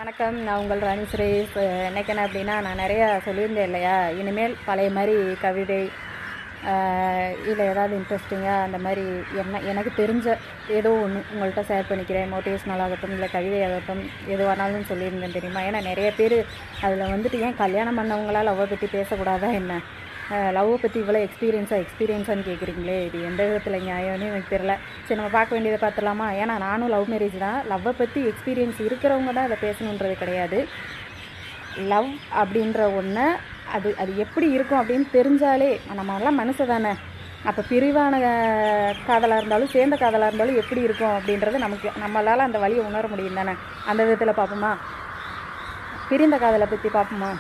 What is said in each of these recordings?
வணக்கம். நான் உங்கள் ராணி சுரேஷ். இன்னைக்கு என்ன அப்படின்னா, நான் நிறையா சொல்லியிருந்தேன் இல்லையா, இனிமேல் பழைய மாதிரி கவிதை இல்லை ஏதாவது இன்ட்ரெஸ்டிங்காக அந்த மாதிரி எனக்கு தெரிஞ்ச ஏதோ ஒன்று உங்கள்கிட்ட ஷேர் பண்ணிக்கிறேன். மோட்டிவேஷ்னல் ஆகட்டும் இல்லை கவிதை ஆகட்டும் எதுவானாலும் சொல்லியிருந்தேன் தெரியுமா. ஏன்னா நிறைய பேர் அதில் வந்துட்டு ஏன் கல்யாணம் பண்ணவங்களால் லவ்வை பற்றி பேசக்கூடாதா என்ன, லவ்வை பற்றி இவ்வளோ எக்ஸ்பீரியன்ஸான்னு கேட்குறீங்களே, இது எந்த விதத்தில் நியாயம்னு எனக்கு தெரியல. சரி, நம்ம பார்க்க வேண்டியதை பார்த்துலாமா. ஏன்னா நானும் லவ் மேரேஜ் தான். லவ்வை பற்றி எக்ஸ்பீரியன்ஸ் இருக்கிறவங்க தான் அதை பேசணுன்றது கிடையாது. லவ் அப்படின்ற ஒன்று அது அது எப்படி இருக்கும் அப்படின்னு தெரிஞ்சாலே, நம்மளாம் மனசு தானே. அப்போ பிரிவான காதலாக இருந்தாலும் சேர்ந்த காதலாக இருந்தாலும் எப்படி இருக்கும் அப்படின்றது நம்மளால் அந்த வழியை உணர முடியும் தானே. அந்த விதத்தில் பார்ப்போமா. பிரிந்த காதலை பற்றி பார்ப்போமா.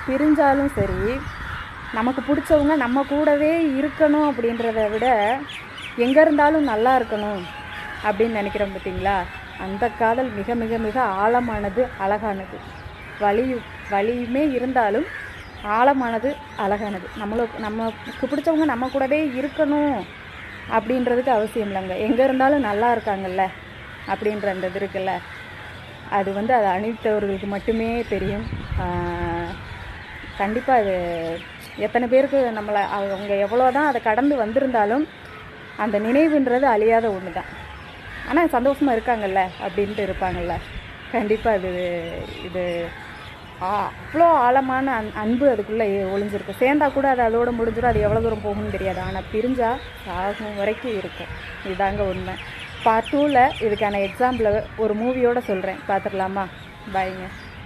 பிரிஞ்சாலும் சரி, நமக்கு பிடிச்சவங்க நம்ம கூடவே இருக்கணும் அப்படின்றத விட எங்கே இருந்தாலும் நல்லா இருக்கணும் அப்படின்னு நினைக்கிறோம் பார்த்தீங்களா. அந்த காதல் மிக மிக மிக ஆழமானது, அழகானது. வலியுமே இருந்தாலும் ஆழமானது, அழகானது. நமக்கு பிடிச்சவங்க நம்ம கூடவே இருக்கணும் அப்படின்றதுக்கு அவசியம் இல்லைங்க. எங்கே இருந்தாலும் நல்லா இருக்காங்கல்ல அப்படின்ற அந்த இது இருக்குல்ல, அது அதை அணிவித்தவர்களுக்கு மட்டுமே தெரியும். கண்டிப்பாக அது எத்தனை பேருக்கு நம்மளை அவங்க எவ்வளோ தான் அதை கடந்து வந்திருந்தாலும் அந்த நினைவுன்றது அழியாத ஒன்று தான். ஆனால் சந்தோஷமாக இருக்காங்கல்ல அப்படின்ட்டு இருப்பாங்கள்ல. கண்டிப்பாக இது அவ்வளோ ஆழமான அன்பு அதுக்குள்ளே ஒளிஞ்சிருக்கு. சேர்ந்தா கூட அது அதோடு முடிஞ்சிடும். அது எவ்வளோ தூரம் போகும்னு தெரியாது. ஆனால் பிரிஞ்சால் சாகும் வரைக்கும் இருக்கும். இதாங்க உண்மை. பார்ட் 2ல் இதுக்கான எக்ஸாம்பிளை ஒரு மூவியோடு சொல்கிறேன், பார்த்துடலாமா. பாய்ங்க.